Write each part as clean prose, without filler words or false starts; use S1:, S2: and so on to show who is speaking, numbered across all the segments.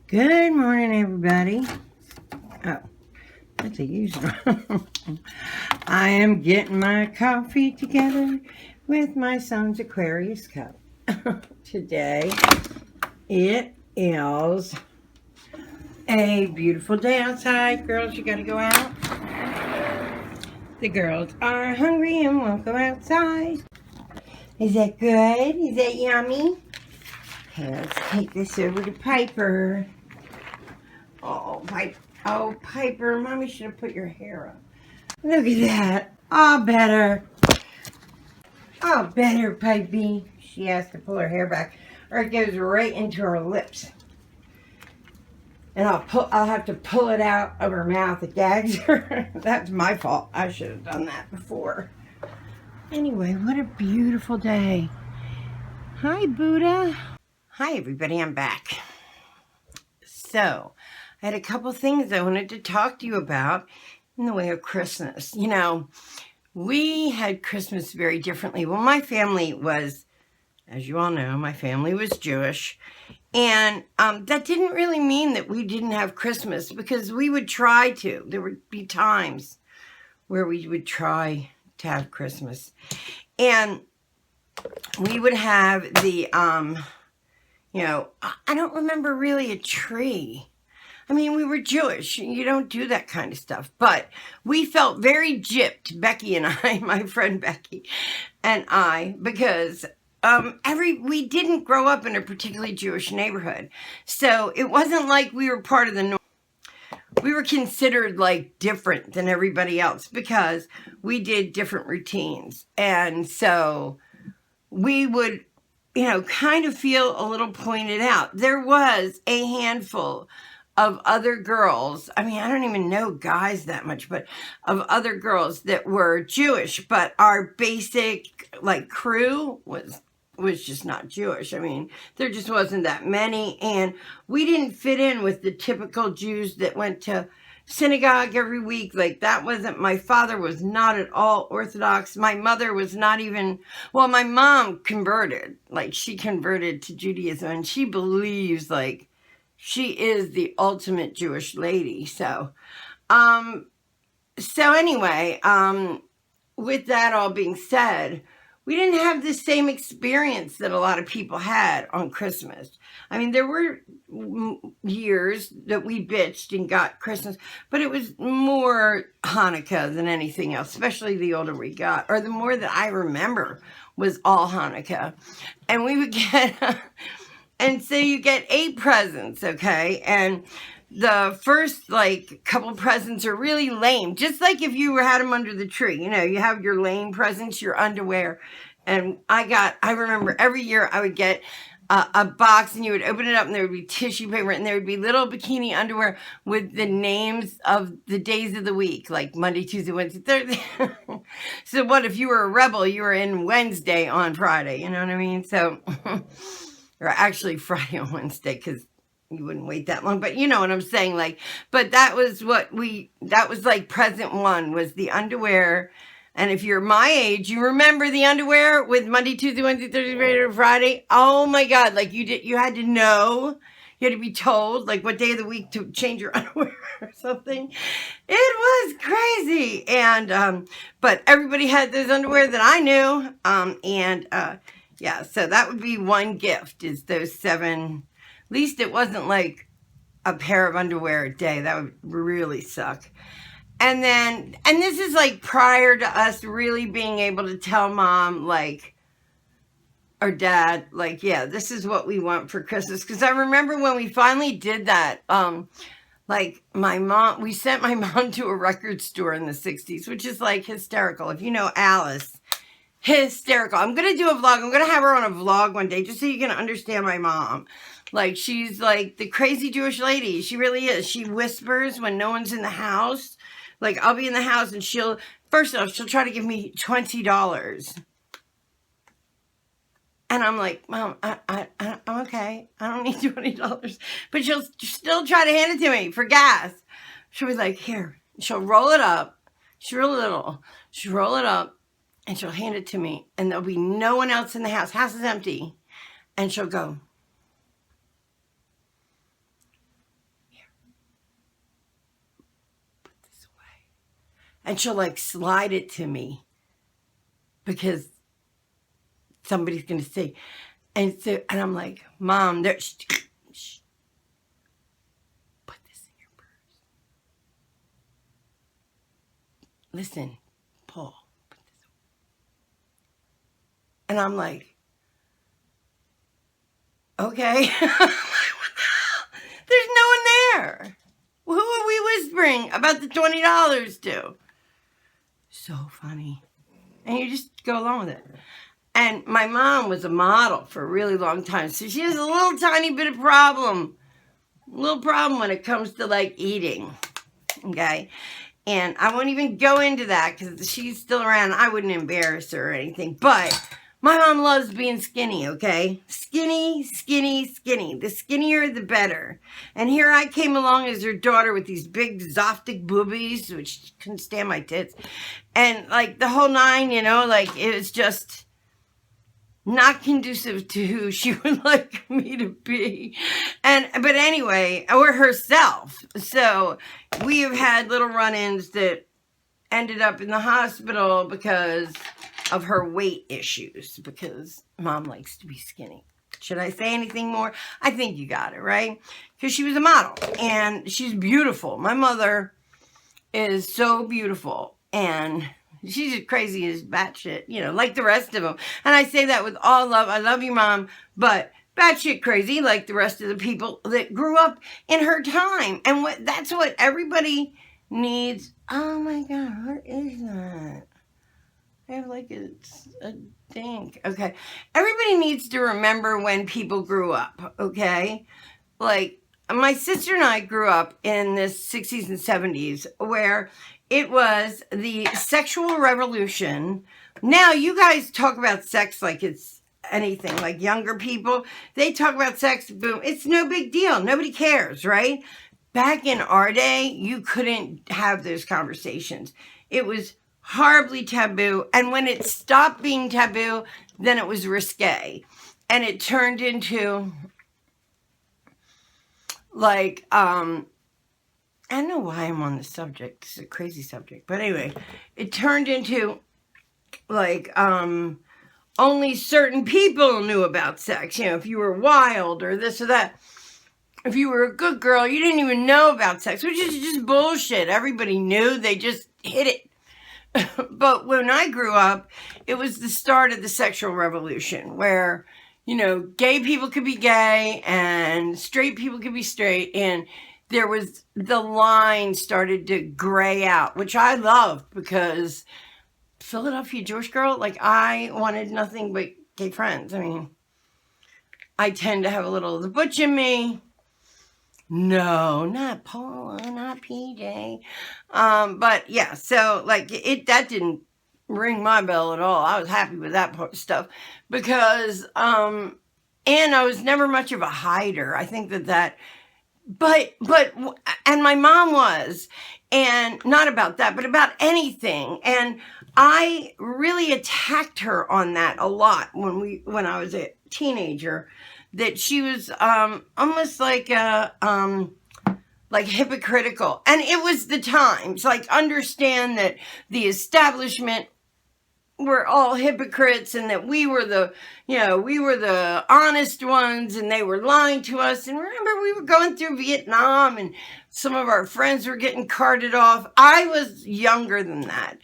S1: Good morning, everybody. Oh, that's a user. I am getting my coffee together with my son's Aquarius cup. Today, it is a beautiful day outside. Girls, you gotta go out. The girls are hungry and won't go outside. Is that good? Is that yummy? Okay, let's take this over to Piper. Oh, Piper, Mommy should have put your hair up. Look at that. All better. All better, Pipey. She has to pull her hair back, or it goes right into her lips. And I'll have to pull it out of her mouth. It gags her. That's my fault. I should have done that before. Anyway, what a beautiful day. Hi, Buddha. Hi, everybody. I'm back. So, I had a couple things I wanted to talk to you about in the way of Christmas. You know, we had Christmas very differently. Well, my family was, as you all know, my family was Jewish. And that didn't really mean that we didn't have Christmas, because we would try to. There would be times where we would try to have Christmas. And we would have the, you know, I don't remember really a tree. I mean, we were Jewish. You don't do that kind of stuff. But we felt very gypped, Becky and I, my friend Becky and I, because we didn't grow up in a particularly Jewish neighborhood. So it wasn't like we were part of the norm. We were considered like different than everybody else because we did different routines. And so we would, you know, kind of feel a little pointed out. There was a handful of other girls, I mean, I don't even know guys that much, but of other girls that were Jewish, but our basic, like, crew was just not Jewish. I mean, there just wasn't that many, and we didn't fit in with the typical Jews that went to synagogue every week. Like, that wasn't, my father was not at all Orthodox. My mother was not even, well, my mom converted, like, she converted to Judaism, and she believes, like, she is the ultimate Jewish lady. So anyway, with that all being said, we didn't have the same experience that a lot of people had on Christmas. I mean, there were years that we bitched and got Christmas, but it was more Hanukkah than anything else, especially the older we got, or the more that I remember was all Hanukkah. And we would get... And so you get 8 presents, okay? And the first, like, couple presents are really lame. Just like if you had them under the tree. You know, you have your lame presents, your underwear. And I remember every year I would get a box, and you would open it up, and there would be tissue paper, and there would be little bikini underwear with the names of the days of the week, like Monday, Tuesday, Wednesday, Thursday. So what if you were a rebel? You were in Wednesday on Friday, you know what I mean? So... or actually Friday on Wednesday, because you wouldn't wait that long, but you know what I'm saying, like, but that was that was like present one, was the underwear. And if you're my age, you remember the underwear with Monday, Tuesday, Wednesday, Thursday, Friday. Oh my God, like you had to know, you had to be told, like, what day of the week to change your underwear or something. It was crazy. And, but everybody had those underwear that I knew, yeah, so that would be one gift, is those 7. At least it wasn't like a pair of underwear a day. That would really suck. And then, and this is like prior to us really being able to tell Mom, like, or Dad, like, yeah, this is what we want for Christmas. Because I remember when we finally did that, like, we sent my mom to a record store in the 60s, which is like hysterical. If you know Alice. Hysterical. I'm going to do a vlog. I'm going to have her on a vlog one day just so you can understand my mom. Like, she's like the crazy Jewish lady. She really is. She whispers when no one's in the house. Like, I'll be in the house and first off, she'll try to give me $20. And I'm like, Mom, I'm okay. I don't need $20. But she'll still try to hand it to me for gas. She'll be like, here. She'll roll it up. She's real little. She'll roll it up. And she'll hand it to me, and there'll be no one else in the house. House is empty. And she'll go, and she'll like slide it to me because somebody's going to see. And so, and I'm like, Mom, there, shh, put this in your purse. Listen, Paul, put this away. And I'm like, okay. There's no one there. Who are we whispering about the $20 to? So funny. And you just go along with it. And my mom was a model for a really long time. So she has a little tiny bit of problem. A little problem when it comes to like eating. Okay. And I won't even go into that because she's still around. I wouldn't embarrass her or anything. But my mom loves being skinny, okay? Skinny, skinny, skinny. The skinnier, the better. And here I came along as her daughter with these big Zoftic boobies, which couldn't stand my tits. And like the whole nine, you know, like it was just not conducive to who she would like me to be. But anyway, or herself. So we have had little run-ins that ended up in the hospital because of her weight issues, because Mom likes to be skinny. Should I say anything more? I think you got it, right? Because she was a model and she's beautiful. My mother is so beautiful and she's as crazy as batshit, you know, like the rest of them. And I say that with all love. I love you, Mom, but batshit crazy like the rest of the people that grew up in her time. And that's what everybody needs. Oh my God, what is that? I have like it's a dink. Okay. Everybody needs to remember when people grew up, okay? Like, my sister and I grew up in the 60s and 70s where it was the sexual revolution. Now, you guys talk about sex like it's anything. Like younger people, they talk about sex, boom. It's no big deal. Nobody cares, right? Back in our day, you couldn't have those conversations. It was horribly taboo, and when it stopped being taboo, then it was risque, and it turned into like I don't know why I'm on this subject. This is a crazy subject, but anyway, it turned into like only certain people knew about sex. You know, if you were wild or this or that. If you were a good girl, you didn't even know about sex, which is just bullshit. Everybody knew, they just hid it. But when I grew up, it was the start of the sexual revolution where, you know, gay people could be gay and straight people could be straight. And there was, the line started to gray out, which I loved because Philadelphia Jewish girl, like I wanted nothing but gay friends. I mean, I tend to have a little of the butch in me. No, not Paula, not PJ. But yeah, so like that didn't ring my bell at all. I was happy with that part of stuff because, and I was never much of a hider. I think but, and my mom was, and not about that, but about anything. And I really attacked her on that a lot when I was a teenager. That she was almost like hypocritical. And it was the times. Like, understand that the establishment were all hypocrites and that we were the honest ones and they were lying to us. And remember, we were going through Vietnam and some of our friends were getting carted off. I was younger than that.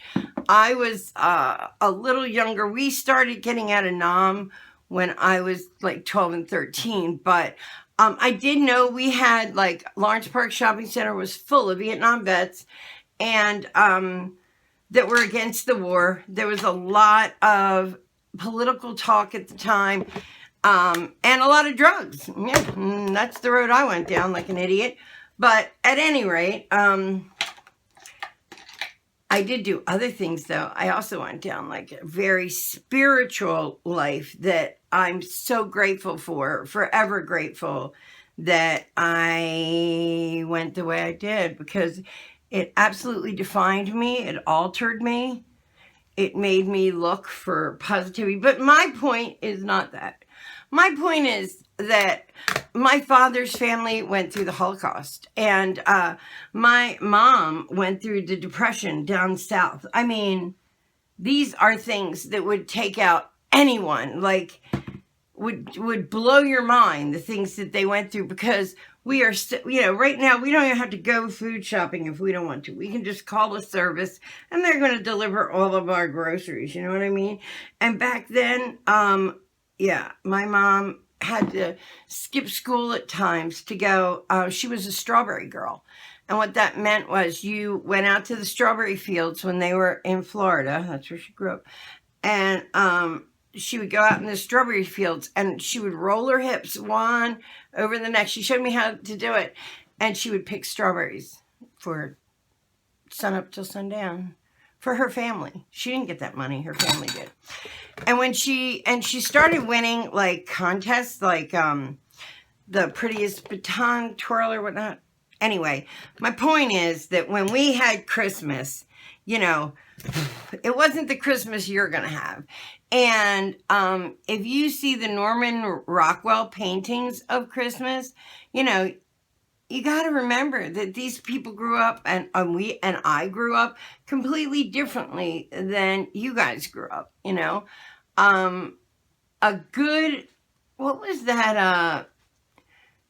S1: I was a little younger. We started getting out of Nam when I was like 12 and 13, but I did know we had like Lawrence Park Shopping Center was full of Vietnam vets and that were against the war. There was a lot of political talk at the time and a lot of drugs. Yeah, that's the road I went down like an idiot. But at any rate, I did do other things, though. I also went down like a very spiritual life that I'm so grateful for, forever grateful that I went the way I did because it absolutely defined me. It altered me. It made me look for positivity. But my point is not that. my point is that my father's family went through the Holocaust, and my mom went through the Depression down south. I mean, these are things that would take out anyone, like would blow your mind, the things that they went through, because we are right now we don't even have to go food shopping if we don't want to. We can just call a service and they're going to deliver all of our groceries, you know what I mean? And back then, yeah, my mom had to skip school at times to go, she was a strawberry girl. And what that meant was you went out to the strawberry fields when they were in Florida. That's where she grew up. And she would go out in the strawberry fields and she would roll her hips one over the next. She showed me how to do it. And she would pick strawberries for sun up till sundown for her family. She didn't get that money. Her family did. And when she started winning like contests, like the prettiest baton twirl or whatnot. Anyway, my point is that when we had Christmas, you know, it wasn't the Christmas you're going to have. And if you see the Norman Rockwell paintings of Christmas, you know, you got to remember that these people grew up, and I grew up completely differently than you guys grew up, you know. What was that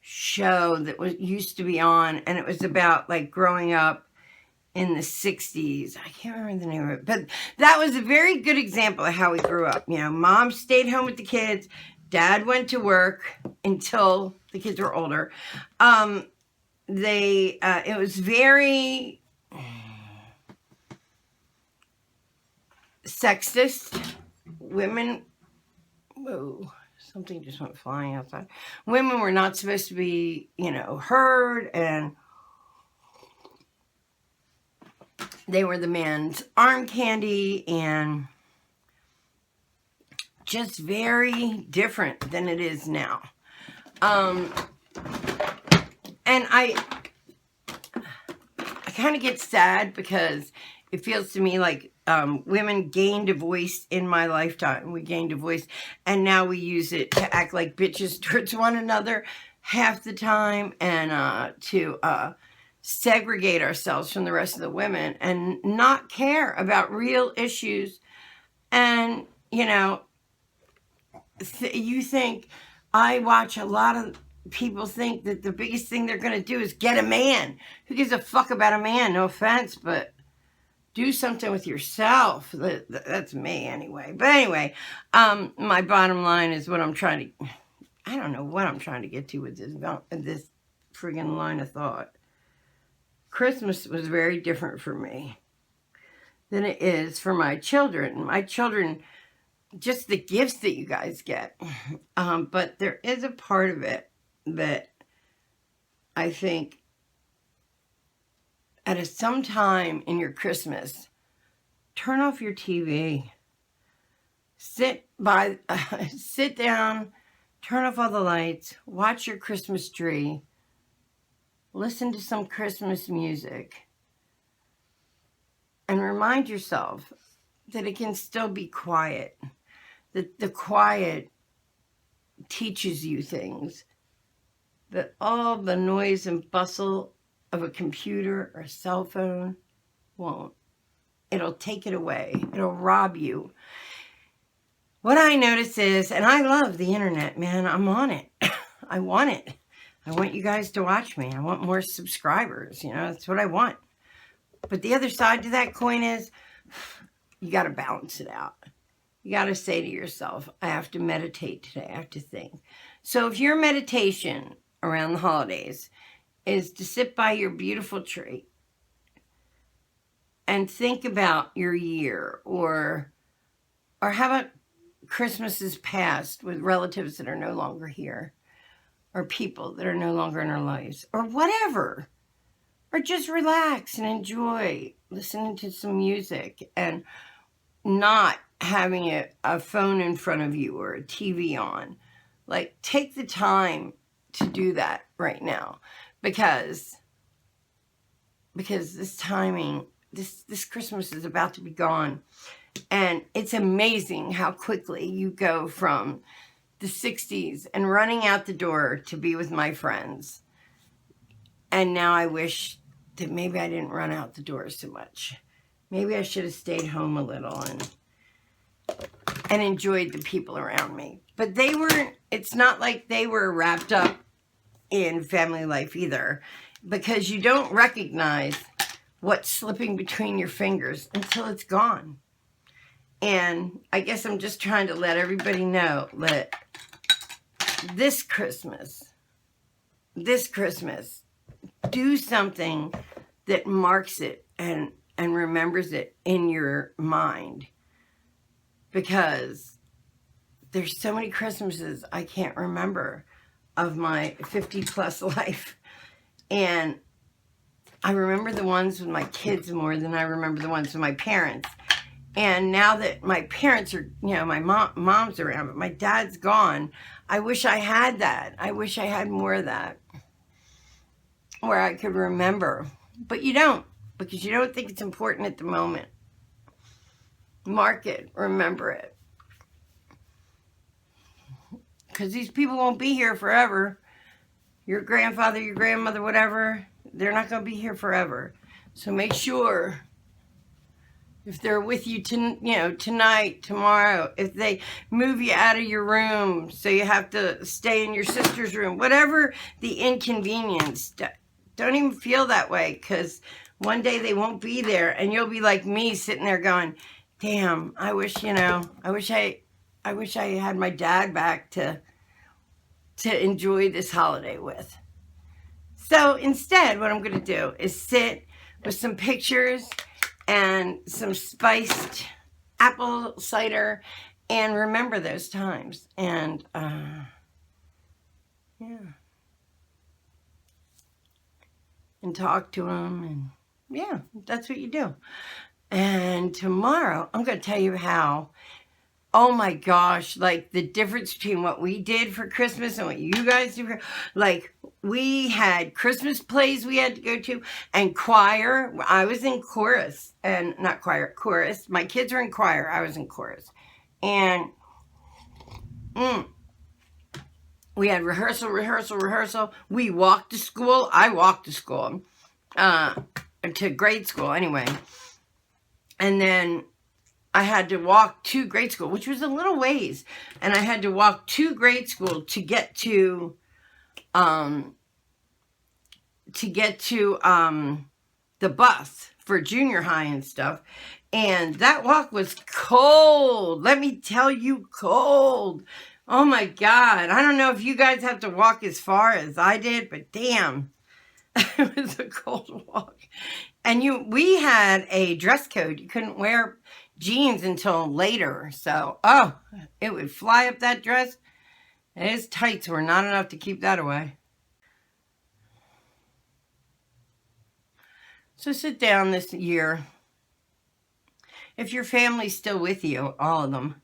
S1: show that used to be on, and it was about like growing up in the 60s. I can't remember the name of it, but that was a very good example of how we grew up. You know, mom stayed home with the kids, dad went to work until the kids were older. It was very sexist. Women, whoa, something just went flying outside. Women were not supposed to be, you know, heard, and they were the man's arm candy, and just very different than it is now. And I kind of get sad because it feels to me like women gained a voice in my lifetime. We gained a voice, and now we use it to act like bitches towards one another half the time, and to segregate ourselves from the rest of the women and not care about real issues. And, you know, you think, I watch a lot of people think that the biggest thing they're going to do is get a man. Who gives a fuck about a man? No offense, but do something with yourself. That's me anyway. But anyway, my bottom line is what I'm trying to, I don't know what I'm trying to get to with this friggin' line of thought. Christmas was very different for me than it is for my children. My children, just the gifts that you guys get. But there is a part of it that I think at some time in your Christmas, turn off your TV. Sit down, turn off all the lights, watch your Christmas tree, listen to some Christmas music, and remind yourself that it can still be quiet. That the quiet teaches you things that all the noise and bustle of a computer or a cell phone won't. It'll take it away. It'll rob you. What I notice is, and I love the internet, man. I'm on it. I want it. I want you guys to watch me. I want more subscribers. You know, that's what I want. But the other side to that coin is, you got to balance it out. You got to say to yourself, I have to meditate today. I have to think. So if your meditation around the holidays is to sit by your beautiful tree and think about your year, or how about Christmases past with relatives that are no longer here, or people that are no longer in our lives, or whatever, or just relax and enjoy listening to some music and not having a phone in front of you or a TV on. Like, take the time to do that right now, because this timing, this Christmas is about to be gone. And it's amazing how quickly you go from the 60s and running out the door to be with my friends. And now I wish that maybe I didn't run out the door so much. Maybe I should have stayed home a little and enjoyed the people around me. But they weren't, it's not like they were wrapped up in family life either, because you don't recognize what's slipping between your fingers until it's gone. And I guess I'm just trying to let everybody know that this Christmas, do something that marks it and remembers it in your mind. Because there's so many Christmases I can't remember of my 50-plus life. And I remember the ones with my kids more than I remember the ones with my parents. And now that my parents are, you know, my mom's around, but my dad's gone, I wish I had that. I wish I had more of that, where I could remember. But you don't, because you don't think it's important at the moment. Mark it, remember it. Because these people won't be here forever. Your grandfather, your grandmother, whatever, they're not going to be here forever. So make sure, if they're with you, tonight, tomorrow, if they move you out of your room so you have to stay in your sister's room, whatever the inconvenience, don't even feel that way, because one day they won't be there and you'll be like me, sitting there going, damn, I wish I had my dad back to enjoy this holiday with. So instead, what I'm going to do is sit with some pictures and some spiced apple cider and remember those times. And, yeah. And talk to them. And, yeah, that's what you do. And tomorrow, I'm going to tell you how, oh my gosh, like the difference between what we did for Christmas and what you guys do. Like, we had Christmas plays we had to go to, and choir. I was in chorus, and not choir, chorus. My kids were in choir. I was in chorus. And we had rehearsal. We walked to school. I walked to school, to grade school anyway. And then I had to walk to grade school, which was a little ways. And I had to walk to grade school to get to the bus for junior high and stuff. And that walk was cold. Let me tell you, cold. Oh my God. I don't know if you guys have to walk as far as I did, but damn, it was a cold walk. And we had a dress code. You couldn't wear jeans until later. So, it would fly up that dress. And his tights were not enough to keep that away. So sit down this year. If your family's still with you, all of them,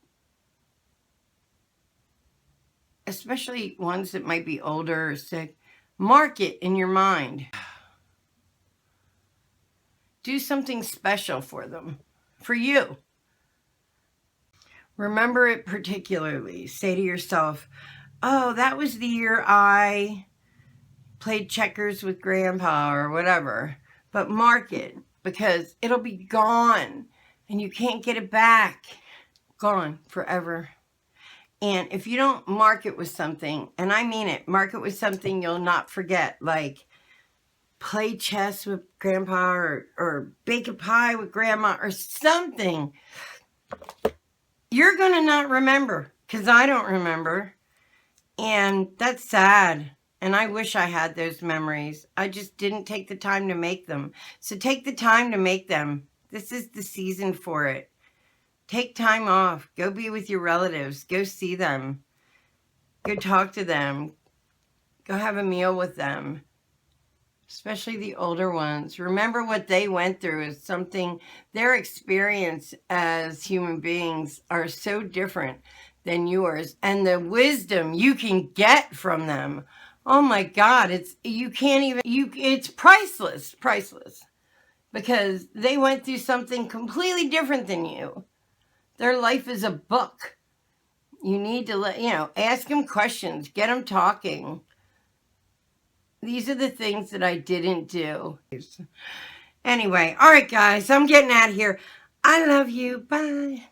S1: especially ones that might be older or sick, mark it in your mind. Do something special for them, for you. Remember it particularly. Say to yourself, oh, that was the year I played checkers with Grandpa or whatever. But mark it, because it'll be gone and you can't get it back. Gone forever. And if you don't mark it with something, and I mean it, mark it with something you'll not forget, like play chess with Grandpa or bake a pie with Grandma or something, you're going to not remember, because I don't remember. And that's sad. And I wish I had those memories. I just didn't take the time to make them. So take the time to make them. This is the season for it. Take time off. Go be with your relatives. Go see them. Go talk to them. Go have a meal with them. Especially the older ones. Remember what they went through is something, their experience as human beings are so different than yours. And the wisdom you can get from them, oh my God, it's priceless, priceless. Because they went through something completely different than you. Their life is a book. You need to ask him questions, get him talking. These are the things that I didn't do. Anyway, all right, guys, I'm getting out of here. I love you. Bye.